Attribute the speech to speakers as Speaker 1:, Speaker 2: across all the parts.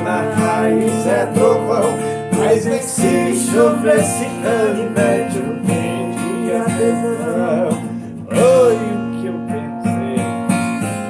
Speaker 1: na raiz é trovão. Mas vem se chover, se canivete, o prende a perdão. Foi o que eu pensei.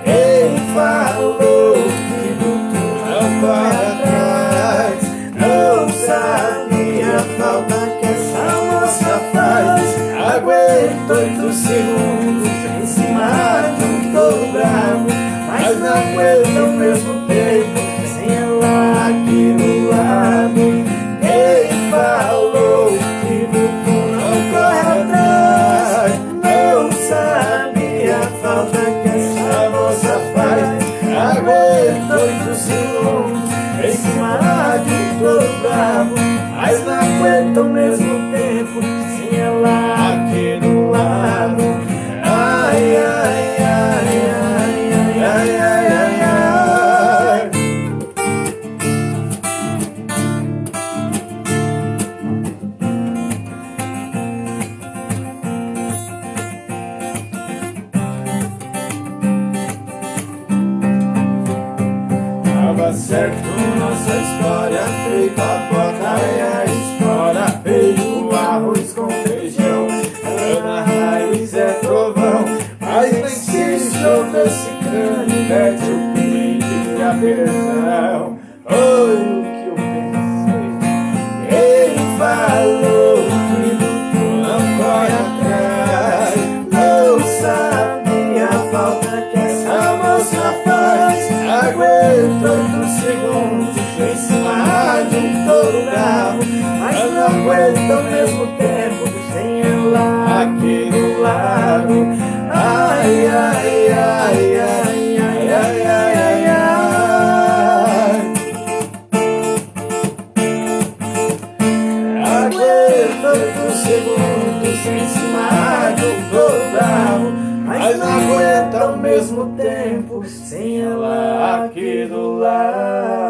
Speaker 1: Ele falou que luto não corre atrás. Não sabia a falta que essa moça faz. Aguento 8 segundos em cima de um touro bravo, mas não aguento ao mesmo tempo sem ela aqui do lado. Ele falou que luto não corre atrás. Não sabia a falta que essa moça faz. Aguento 8 segundos em cima de um touro bravo, mas não aguento ao mesmo tempo sem ela aqui do lado. Ai, ai, ai, ai, ai, ai, ai, ai, ai. Tava certo nossa história, feito a bota e a história, feito arroz com feijão. Na raiz é trovão, mas nem se chover, se canivete, o prende a perdão. Foi o que eu pensei. Ele falou que luto não corre atrás. Não sabia a falta que essa moça faz. Aguento 8 segundos em cima de um touro bravo, mas não aguento ao mesmo tempo sem ela aqui do lado. Ai, ai, ai, ai, ai, ai, ai, ai, ai. Aguento 8 segundos em cima de um touro bravo, mas não aguento ao mesmo tempo sem ela aqui do lado.